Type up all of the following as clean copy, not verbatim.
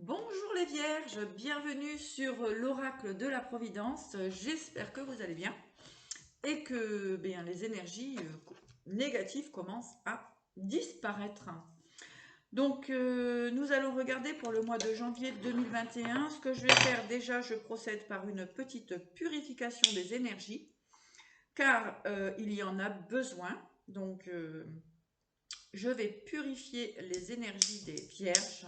Bonjour les vierges, bienvenue sur l'oracle de la Providence. J'espère que vous allez bien et que les énergies négatives commencent à disparaître. Donc nous allons regarder pour le mois de janvier 2021. Ce que je vais faire déjà, je procède par une petite purification des énergies car il y en a besoin. Donc je vais purifier les énergies des vierges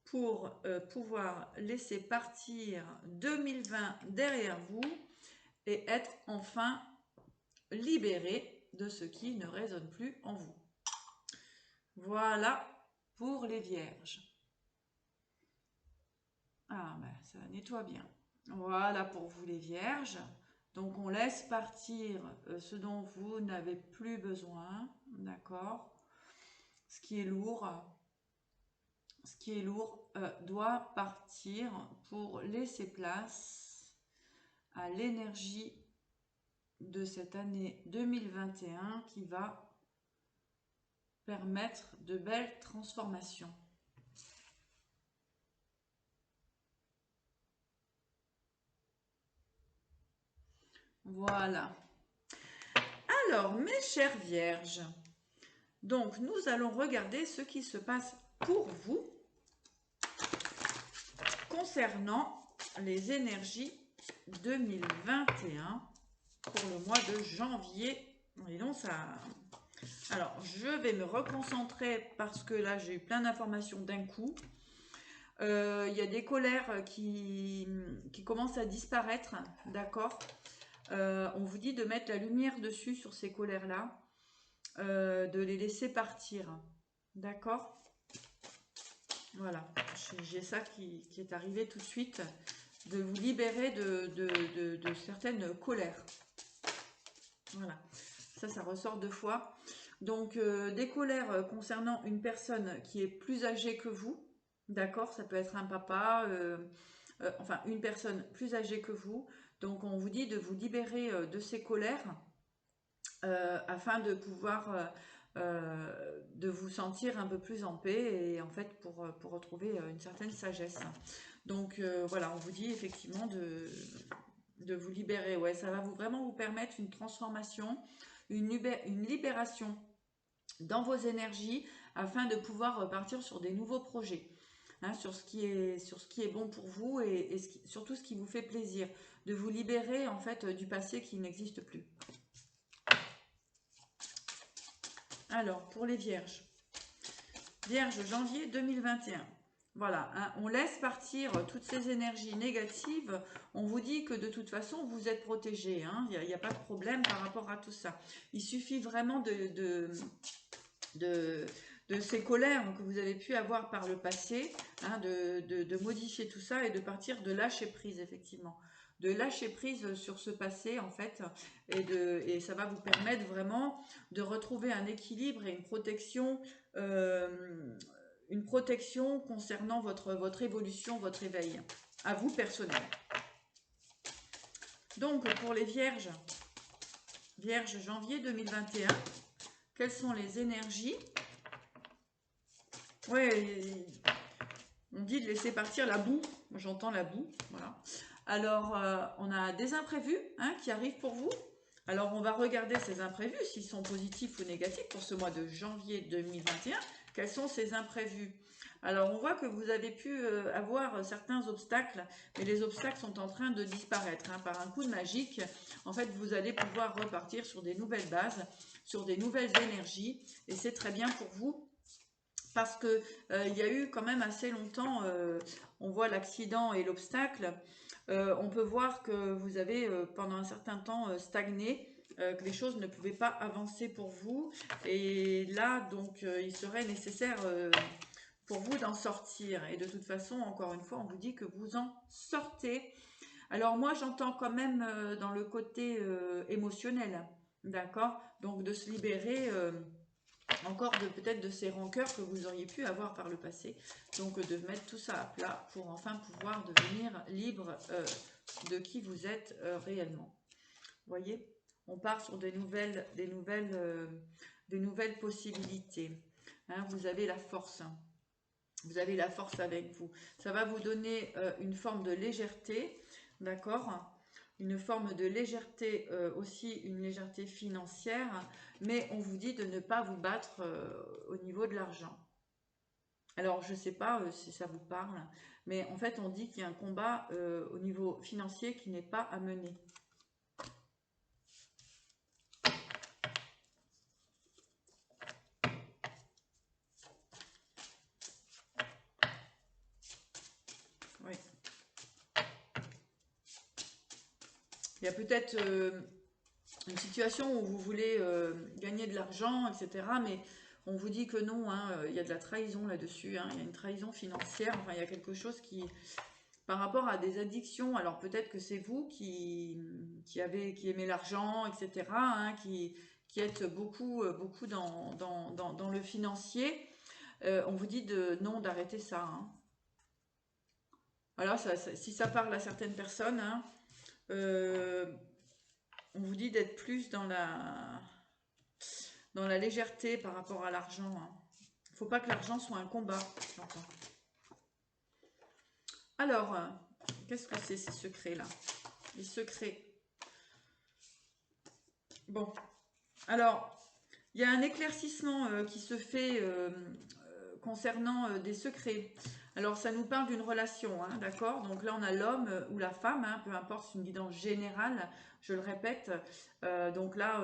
pour pouvoir laisser partir 2020 derrière vous et être enfin libéré de ce qui ne résonne plus en vous. Voilà pour les vierges. Ah ben ça nettoie bien. Voilà pour vous les vierges. Donc on laisse partir ce dont vous n'avez plus besoin, d'accord? Ce qui est lourd, doit partir pour laisser place à l'énergie de cette année 2021 qui va permettre de belles transformations. Voilà. Alors, mes chères vierges, donc nous allons regarder ce qui se passe pour vous concernant les énergies 2021 pour le mois de janvier. Et donc ça... Alors, je vais me reconcentrer parce que là, j'ai eu plein d'informations d'un coup. Il y a des colères qui commencent à disparaître, d'accord. On vous dit de mettre la lumière dessus sur ces colères-là, de les laisser partir, d'accord. Voilà, j'ai ça qui est arrivé tout de suite, de vous libérer de certaines colères. Voilà, ça ressort deux fois. Donc, des colères concernant une personne qui est plus âgée que vous, d'accord, ça peut être un papa, enfin une personne plus âgée que vous. Donc, on vous dit de vous libérer de ces colères afin de pouvoir de vous sentir un peu plus en paix et en fait pour retrouver une certaine sagesse. Donc voilà, on vous dit effectivement de vous libérer. Ouais, ça va vraiment vous permettre une transformation, une libération dans vos énergies afin de pouvoir partir sur des nouveaux projets. Hein, sur ce qui est bon pour vous et surtout ce qui vous fait plaisir, de vous libérer en fait du passé qui n'existe plus. Alors, pour les vierges. Vierge, janvier 2021. Voilà, hein, on laisse partir toutes ces énergies négatives. On vous dit que de toute façon, vous êtes protégé. Hein, il n'y a pas de problème par rapport à tout ça. Il suffit vraiment de ces colères que vous avez pu avoir par le passé, hein, de modifier tout ça et de partir de lâcher prise, effectivement. De lâcher prise sur ce passé, en fait, et ça va vous permettre vraiment de retrouver un équilibre et une protection concernant votre évolution, votre éveil, à vous personnel. Donc, pour les vierges, vierge janvier 2021, quelles sont les énergies? Ouais, on dit de laisser partir la boue. Moi, j'entends la boue. Voilà. Alors, on a des imprévus qui arrivent pour vous. Alors, on va regarder ces imprévus, s'ils sont positifs ou négatifs pour ce mois de janvier 2021. Quels sont ces imprévus? Alors, on voit que vous avez pu avoir certains obstacles, mais les obstacles sont en train de disparaître. Par un coup de magique, en fait, vous allez pouvoir repartir sur des nouvelles bases, sur des nouvelles énergies, et c'est très bien pour vous parce que il y a eu quand même assez longtemps, on voit l'accident et l'obstacle, on peut voir que vous avez pendant un certain temps stagné, que les choses ne pouvaient pas avancer pour vous, et là donc il serait nécessaire pour vous d'en sortir, et de toute façon encore une fois on vous dit que vous en sortez. Alors moi j'entends quand même dans le côté émotionnel, d'accord, donc de se libérer encore peut-être de ces rancœurs que vous auriez pu avoir par le passé. Donc de mettre tout ça à plat pour enfin pouvoir devenir libre de qui vous êtes réellement. Vous voyez, on part sur des nouvelles possibilités. Hein, vous avez la force. Vous avez la force avec vous. Ça va vous donner une forme de légèreté, d'accord? Une forme de légèreté, aussi une légèreté financière, mais on vous dit de ne pas vous battre au niveau de l'argent. Alors, je ne sais pas si ça vous parle, mais en fait, on dit qu'il y a un combat au niveau financier qui n'est pas à mener. Oui. Il y a peut-être une situation où vous voulez gagner de l'argent, etc. Mais on vous dit que non, hein, il y a de la trahison là-dessus, hein, il y a une trahison financière, enfin il y a quelque chose qui, par rapport à des addictions, alors peut-être que c'est vous qui aimez l'argent, etc., hein, qui êtes beaucoup dans le financier, on vous dit de non, d'arrêter ça. Hein. Alors, si ça parle à certaines personnes, hein, euh, on vous dit d'être plus dans la légèreté par rapport à l'argent. Hein. Il ne faut pas que l'argent soit un combat, j'entends. Alors, qu'est-ce que c'est ces secrets-là? Les secrets. Bon, alors, il y a un éclaircissement qui se fait concernant des secrets. Alors, ça nous parle d'une relation, hein, d'accord? Donc là, on a l'homme ou la femme, hein, peu importe, c'est une guidance générale, je le répète. Donc là,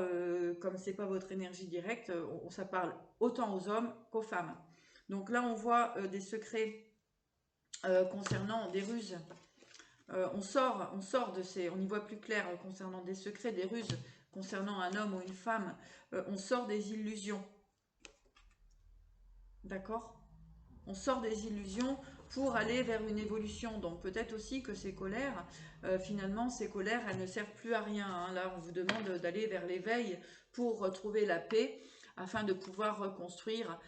comme c'est pas votre énergie directe, ça parle autant aux hommes qu'aux femmes. Donc là, on voit des secrets concernant des ruses. On sort de ces, on y voit plus clair concernant des secrets, des ruses, concernant un homme ou une femme. On sort des illusions. D'accord? On sort des illusions pour aller vers une évolution. Donc peut-être aussi que ces colères, finalement, ces colères, elles ne servent plus à rien. Hein. Là, on vous demande d'aller vers l'éveil pour retrouver la paix, afin de pouvoir reconstruire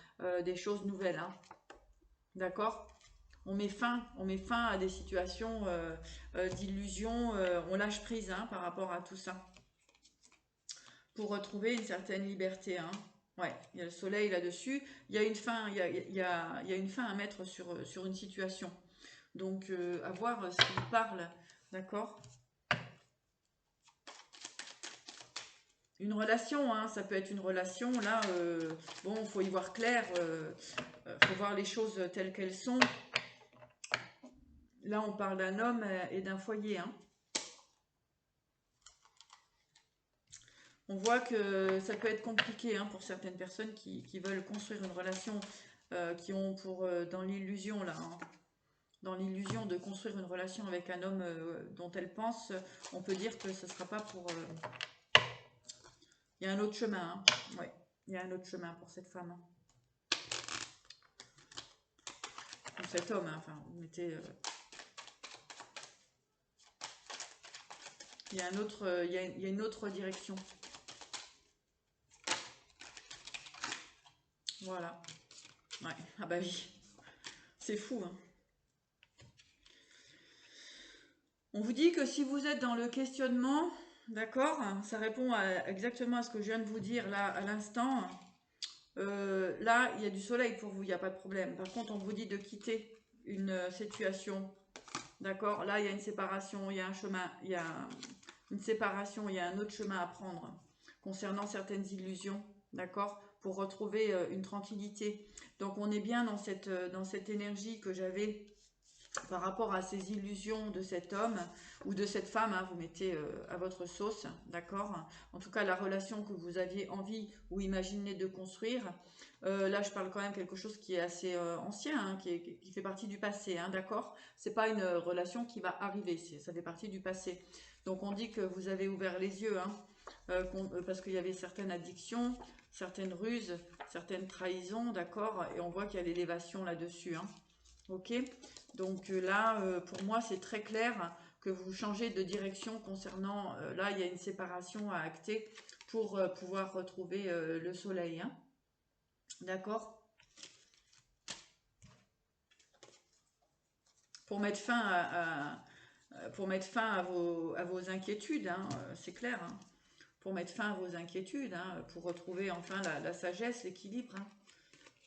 des choses nouvelles. Hein. D'accord? On met fin à des situations d'illusion, on lâche prise hein, par rapport à tout ça. Pour retrouver une certaine liberté. Hein. Ouais, il y a le soleil là-dessus. Il y a une fin, il y a une fin à mettre sur une situation. Donc, à voir ce qu'il parle. D'accord? Une relation, hein, ça peut être une relation. Là, bon, il faut y voir clair. Faut voir les choses telles qu'elles sont. Là, on parle d'un homme et d'un foyer. Hein. On voit que ça peut être compliqué hein, pour certaines personnes qui veulent construire une relation, qui ont dans l'illusion là, hein, dans l'illusion de construire une relation avec un homme dont elles pensent, on peut dire que ce ne sera pas pour... Il y a un autre chemin, hein. Ouais, il y a un autre chemin pour cette femme. Hein. Ou cet homme, hein. Enfin, vous mettez... Il y a il y a une autre direction. Voilà. Ouais, ah bah oui. C'est fou, hein. On vous dit que si vous êtes dans le questionnement, d'accord, ça répond exactement à ce que je viens de vous dire là à l'instant. Là, il y a du soleil pour vous, il n'y a pas de problème. Par contre, on vous dit de quitter une situation, d'accord. Là, il y a une séparation, il y a un chemin, il y a une séparation, il y a un autre chemin à prendre concernant certaines illusions, d'accord, pour retrouver une tranquillité. Donc, on est bien dans cette énergie que j'avais par rapport à ces illusions de cet homme ou de cette femme, hein, vous mettez à votre sauce, d'accord? En tout cas, la relation que vous aviez envie ou imaginé de construire. Là, je parle quand même quelque chose qui est assez ancien, hein, qui fait partie du passé, hein, d'accord? C'est pas une relation qui va arriver, ça fait partie du passé. Donc, on dit que vous avez ouvert les yeux, hein, parce qu'il y avait certaines addictions, certaines ruses, certaines trahisons, d'accord? Et on voit qu'il y a l'élévation là-dessus, hein. Ok, donc là, pour moi, c'est très clair que vous changez de direction concernant, là, il y a une séparation à acter pour pouvoir retrouver le soleil. Hein. D'accord? Pour mettre fin pour mettre fin à vos inquiétudes, hein, c'est clair. Hein. Pour mettre fin à vos inquiétudes, hein, pour retrouver enfin la sagesse, l'équilibre. Hein.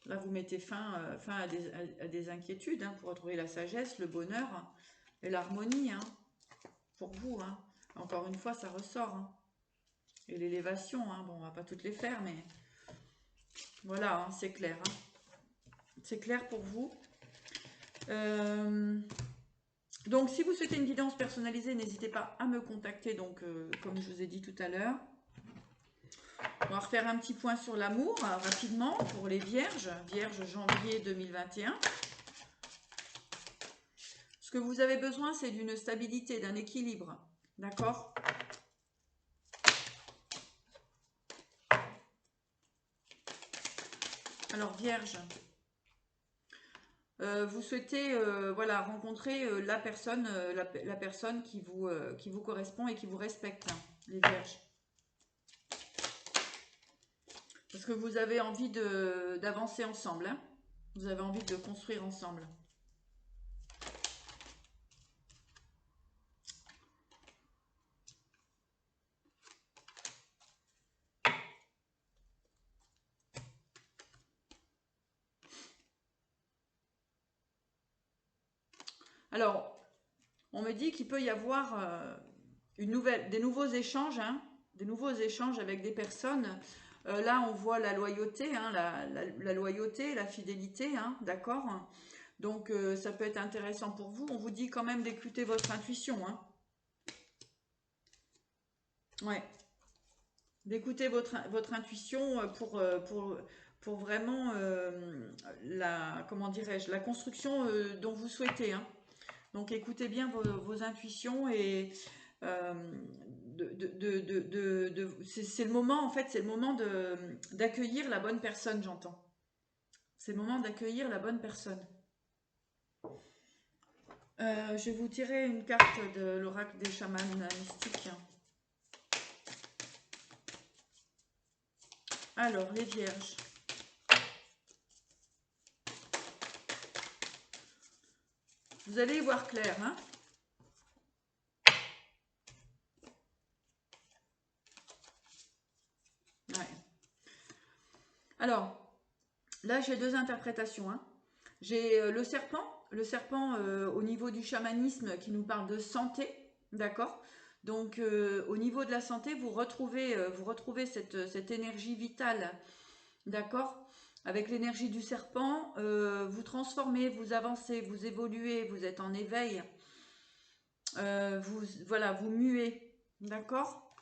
Là, vous mettez fin à des inquiétudes hein, pour retrouver la sagesse, le bonheur et l'harmonie hein, pour vous. Hein. Encore une fois, ça ressort. Hein. Et l'élévation, hein. Bon, on va pas toutes les faire, mais voilà, hein, c'est clair. Hein. C'est clair pour vous. Donc, si vous souhaitez une guidance personnalisée, n'hésitez pas à me contacter, donc, comme je vous ai dit tout à l'heure. On va refaire un petit point sur l'amour, rapidement, pour les vierges. Vierge janvier 2021. Ce que vous avez besoin, c'est d'une stabilité, d'un équilibre. D'accord ? Alors, vierge, vous souhaitez voilà, rencontrer la personne qui vous correspond et qui vous respecte, hein, les vierges. Parce que vous avez envie d'avancer ensemble. Hein. Vous avez envie de construire ensemble. Alors, on me dit qu'il peut y avoir des nouveaux échanges, hein, avec des personnes. Là, on voit la loyauté, hein, la loyauté, la fidélité, hein, d'accord. Donc, ça peut être intéressant pour vous. On vous dit quand même d'écouter votre intuition. Hein. Ouais. D'écouter votre intuition pour vraiment comment dirais-je, la construction dont vous souhaitez. Hein. Donc écoutez bien vos intuitions et c'est le moment, en fait, c'est le moment d'accueillir la bonne personne, j'entends. C'est le moment d'accueillir la bonne personne. Je vais vous tirer une carte de l'oracle des chamans mystiques. Alors, les vierges. Vous allez y voir clair, hein? Ouais. Alors, là, j'ai deux interprétations. Hein. J'ai le serpent au niveau du chamanisme qui nous parle de santé, d'accord? Donc, au niveau de la santé, vous retrouvez cette énergie vitale, d'accord? Avec l'énergie du serpent, vous transformez, vous avancez, vous évoluez, vous êtes en éveil, vous muez, d'accord?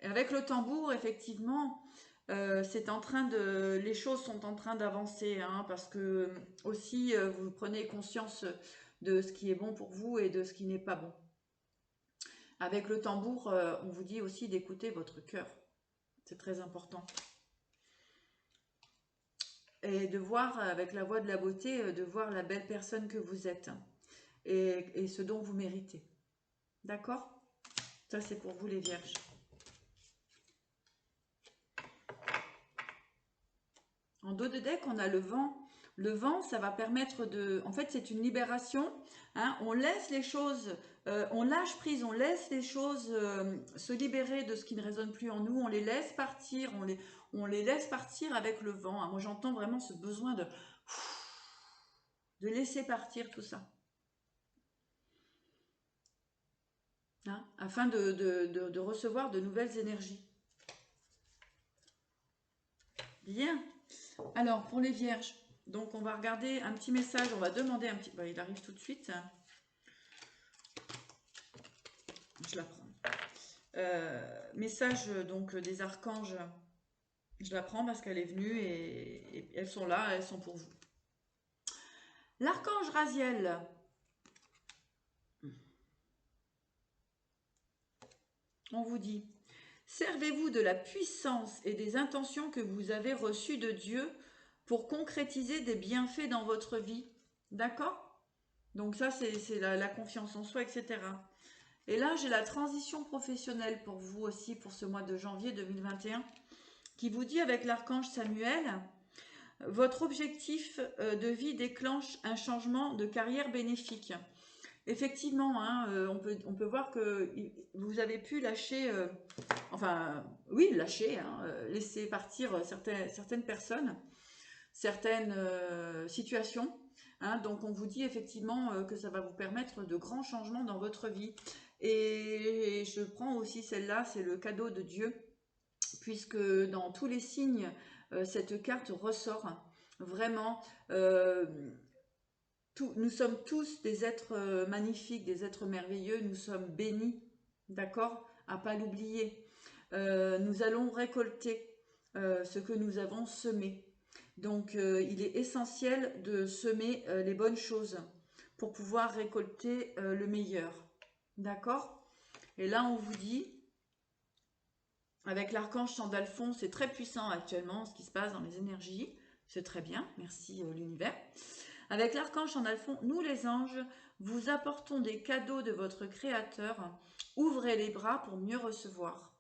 Et avec le tambour, effectivement, les choses sont en train d'avancer, hein, parce que aussi vous prenez conscience de ce qui est bon pour vous et de ce qui n'est pas bon. Avec le tambour, on vous dit aussi d'écouter votre cœur. C'est très important. Et de voir, avec la voix de la beauté, de voir la belle personne que vous êtes et ce dont vous méritez. D'accord? Ça, c'est pour vous les vierges. En dos de deck, on a le vent. Le vent, ça va permettre de... En fait, c'est une libération. Hein, on laisse les choses, on lâche prise, on laisse les choses se libérer de ce qui ne résonne plus en nous. On les laisse partir, on les laisse partir avec le vent. Hein. Moi, j'entends vraiment ce besoin de laisser partir tout ça. Hein, afin de recevoir de nouvelles énergies. Bien. Alors, pour les vierges, donc on va regarder un petit message, on va demander un petit... il arrive tout de suite. Je la prends. Message donc des archanges, je la prends parce qu'elle est venue et elles sont là, elles sont pour vous. L'archange Raziel. On vous dit, servez-vous de la puissance et des intentions que vous avez reçues de Dieu pour concrétiser des bienfaits dans votre vie. D'accord? Donc ça, c'est la confiance en soi, etc. Et là, j'ai la transition professionnelle pour vous aussi, pour ce mois de janvier 2021, qui vous dit avec l'archange Samuel, votre objectif de vie déclenche un changement de carrière bénéfique. Effectivement, hein, on peut voir que vous avez pu lâcher, lâcher, hein, laisser partir certaines personnes. certaines situations. Hein. Donc on vous dit effectivement que ça va vous permettre de grands changements dans votre vie. Et je prends aussi celle-là, c'est le cadeau de Dieu, puisque dans tous les signes, cette carte ressort. Vraiment, nous sommes tous des êtres magnifiques, des êtres merveilleux, nous sommes bénis, d'accord? À pas l'oublier. Nous allons récolter ce que nous avons semé. Donc, il est essentiel de semer les bonnes choses pour pouvoir récolter le meilleur. D'accord? Et là, on vous dit, avec l'archange Sandalphon, c'est très puissant actuellement ce qui se passe dans les énergies. C'est très bien, merci l'univers. Avec l'archange Sandalphon, nous les anges, vous apportons des cadeaux de votre Créateur. Ouvrez les bras pour mieux recevoir.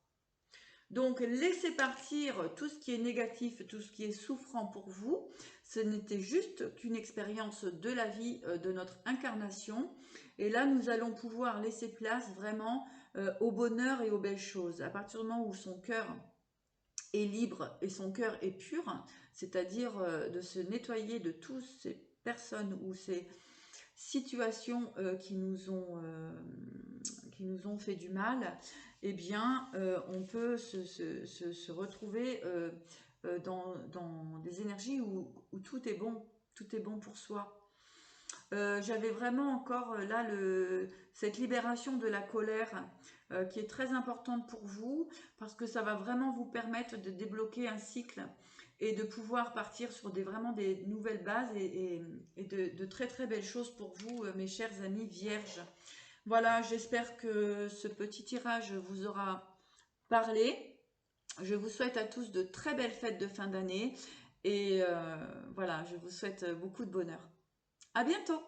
Donc, laissez partir tout ce qui est négatif, tout ce qui est souffrant pour vous. Ce n'était juste qu'une expérience de la vie, de notre incarnation. Et là, nous allons pouvoir laisser place vraiment au bonheur et aux belles choses. À partir du moment où son cœur est libre et son cœur est pur, c'est-à-dire de se nettoyer de toutes ces personnes ou ces situations qui nous ont fait du mal, eh bien, on peut se retrouver dans des énergies où tout est bon pour soi. J'avais vraiment encore là cette libération de la colère qui est très importante pour vous parce que ça va vraiment vous permettre de débloquer un cycle et de pouvoir partir sur vraiment des nouvelles bases et de très très belles choses pour vous, mes chers amis vierges. Voilà, j'espère que ce petit tirage vous aura parlé. Je vous souhaite à tous de très belles fêtes de fin d'année et voilà, je vous souhaite beaucoup de bonheur. À bientôt!